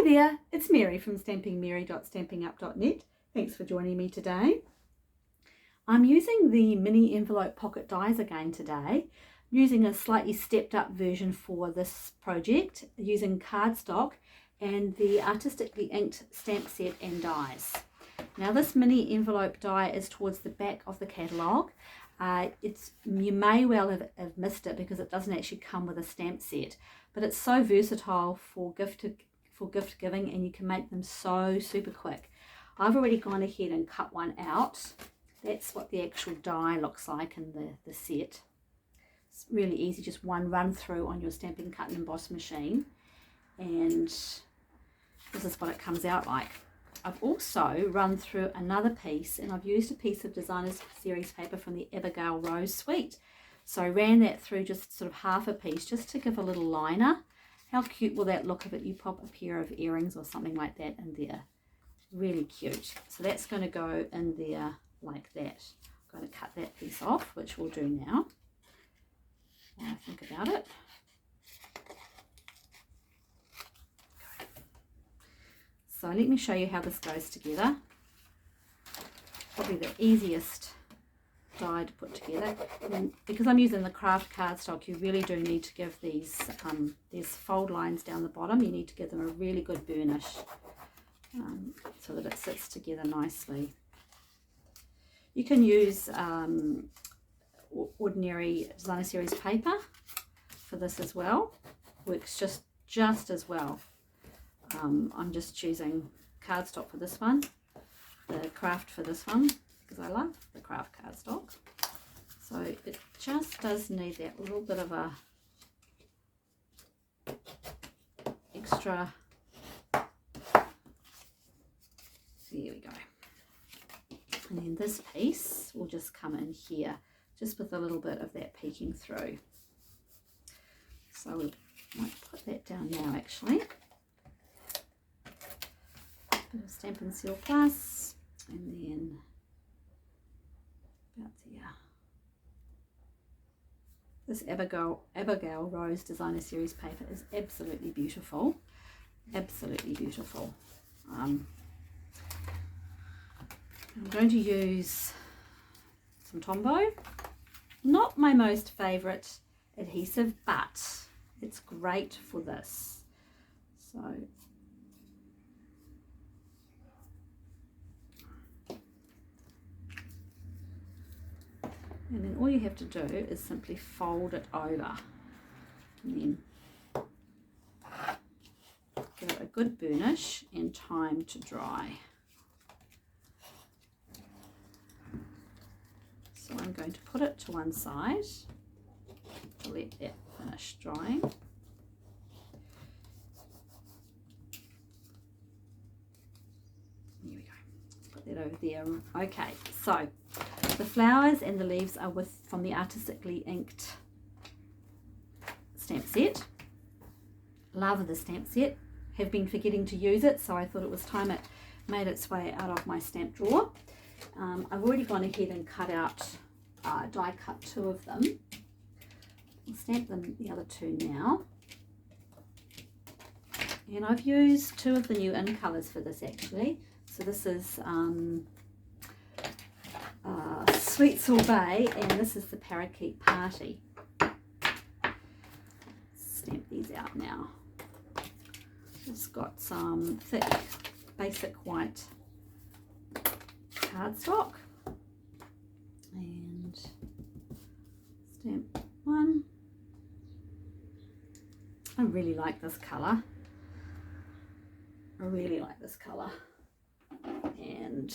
there, it's Mary from stampingmary.stampingup.net. Thanks for joining me today. I'm using the mini envelope pocket dies again today, using a slightly stepped up version for this project, using cardstock and the artistically inked stamp set and dies. Now this mini envelope die is towards the back of the catalogue. You may well have missed it because it doesn't actually come with a stamp set, but it's so versatile for gift giving, and you can make them so super quick. I've already gone ahead and cut one out. That's what the actual die looks like in the set. It's really easy, just one run through on your Stampin' Cut and Emboss machine, and this is what it comes out like. I've also run through another piece, and I've used a piece of Designers Series paper from the Abigail Rose Suite. So I ran that through just sort of half a piece just to give a little liner. How cute will that look if you pop a pair of earrings or something like that in there? Really cute. So that's going to go in there like that. I'm going to cut that piece off, which we'll do now. While I think about it. So let me show you how this goes together. Probably the easiest die to put together. And because I'm using the craft cardstock, you really do need to give these, there's fold lines down the bottom, you need to give them a really good burnish so that it sits together nicely. You can use ordinary Designer Series paper for this as well. Works just as well. I'm just choosing cardstock for this one, the craft for this one, because I love the craft cardstock. So it just does need that little bit of a extra. There we go. And then this piece will just come in here, just with a little bit of that peeking through. So we might put that down now actually. Bit of Stampin' Seal Plus, and then about there. This Abigail Rose Designer Series paper is absolutely beautiful. Absolutely beautiful. I'm going to use some Tombow. Not my most favourite adhesive, but it's great for this. So and then all you have to do is simply fold it over and then give it a good burnish and time to dry. So I'm going to put it to one side to let that finish drying. There we go. Put that over there. Okay, so the flowers and the leaves are from the artistically inked stamp set. Love the stamp set. Have been forgetting to use it, so I thought it was time it made its way out of my stamp drawer. I've already gone ahead and cut out, die cut two of them. I'll stamp them the other two now. And I've used two of the new in colours for this actually. So this is Sweet Sorbet, and this is the Parakeet Party. Stamp these out now. It's got some thick basic white cardstock, and stamp one. I really like this colour. I really like this colour. And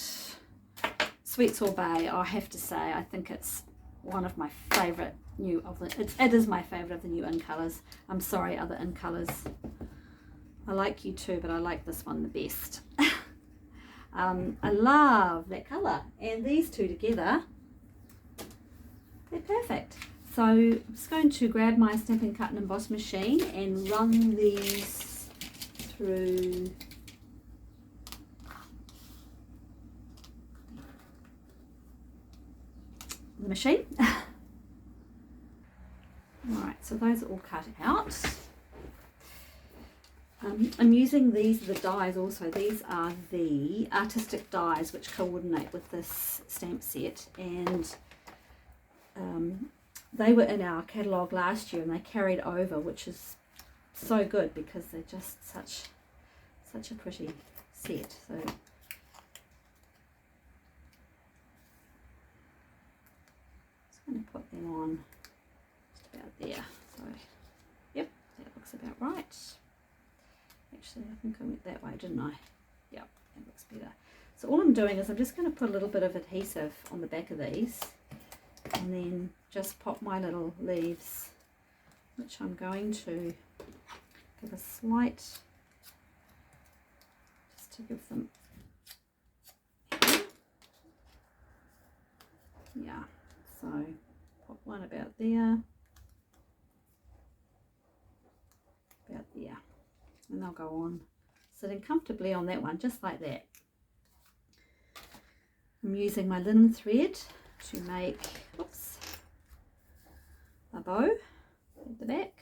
Sweet Sorbet, I have to say, I think it's one of my favourite it is my favourite of the new in colours. I'm sorry, other in colours. I like you too, but I like this one the best. I love that colour, and these two together, they're perfect. So I'm just going to grab my Stampin' Cut and Emboss machine and run these through the machine. Alright, so those are all cut out. I'm using these, the dies also. These are the artistic dies which coordinate with this stamp set, and they were in our catalogue last year and they carried over, which is so good because they're just such a pretty set. So just going to put them on just about there. So yep, that looks about right. Actually, I think I went that way, didn't I? Yep, that looks better. So all I'm doing is I'm just going to put a little bit of adhesive on the back of these and then just pop my little leaves, which I'm going to give a slight, just to give them, yeah, so pop one about there, and they'll go on sitting comfortably on that one, just like that. I'm using my linen thread to make, oops, a bow at the back.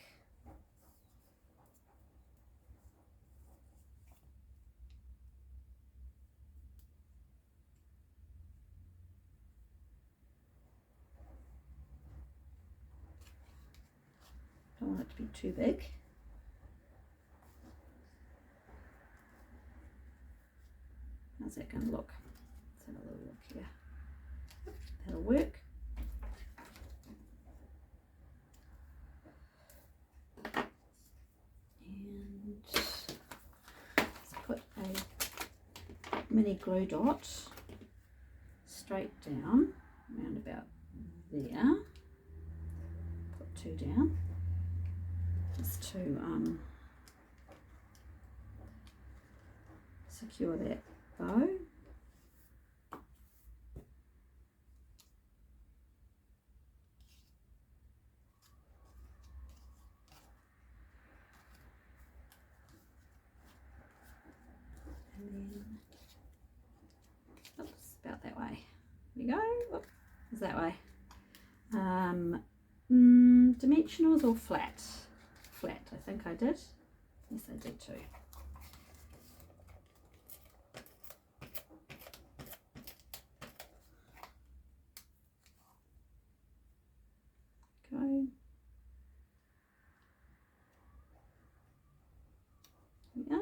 Don't want it to be too big. How's that going to look? Let's have a little look here. That'll work. And let's put a mini glue dot straight down around about there. Put two down just to secure that bow. Oops, about that way. There we go. Whoop, is that way. Dimensionals or flat? Flat, I think I did. Yes, I did too. Go. Yeah.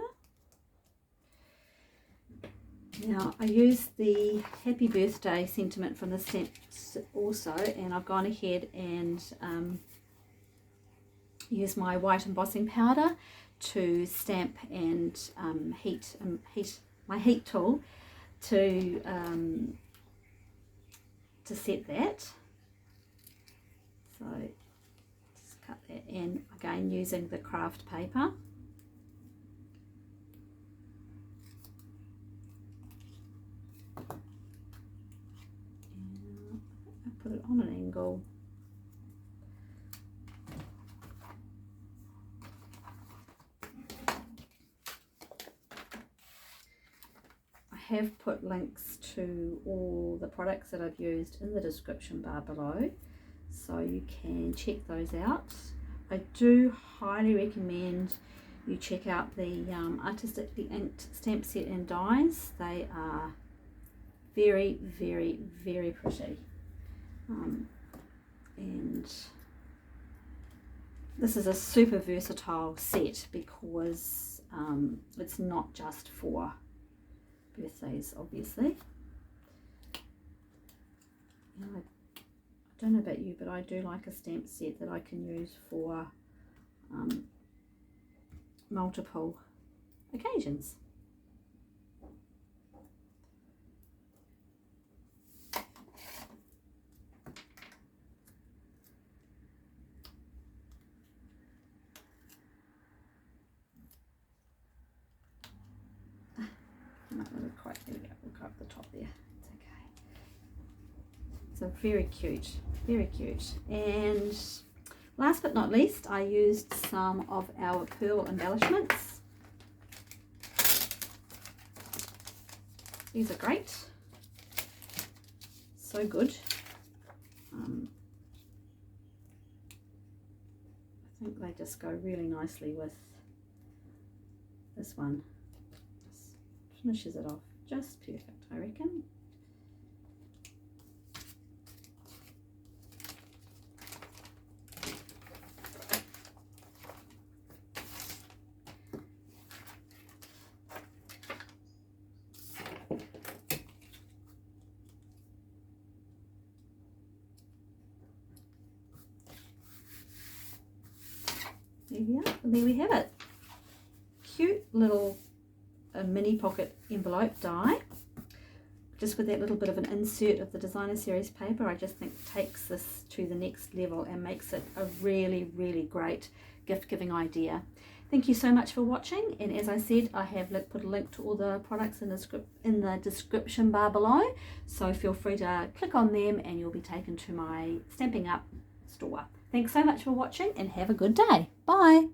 Now I used the happy birthday sentiment from the stamps also, and I've gone ahead and used my white embossing powder to stamp and heat my heat tool to set that. So just cut that in again using the craft paper. Put it on an angle. I have put links to all the products that I've used in the description bar below, so you can check those out. I do highly recommend you check out the artistically inked stamp set and dies. They are very, very, very pretty. And this is a super versatile set because it's not just for birthdays, obviously. You know, I don't know about you, but I do like a stamp set that I can use for multiple occasions. We'll go up the top there. It's okay. So very cute, very cute. And last but not least, I used some of our pearl embellishments. These are great, so good. I think they just go really nicely with one just finishes it off just perfect, I reckon. There we are, and there we have it. Cute little mini pocket envelope die, just with that little bit of an insert of the Designer Series paper. I just think takes this to the next level and makes it a really, really great gift giving idea. Thank you so much for watching, and as I said, I have put a link to all the products in the description bar below, so feel free to click on them and you'll be taken to my Stampin' Up store. Thanks so much for watching and have a good day. Bye.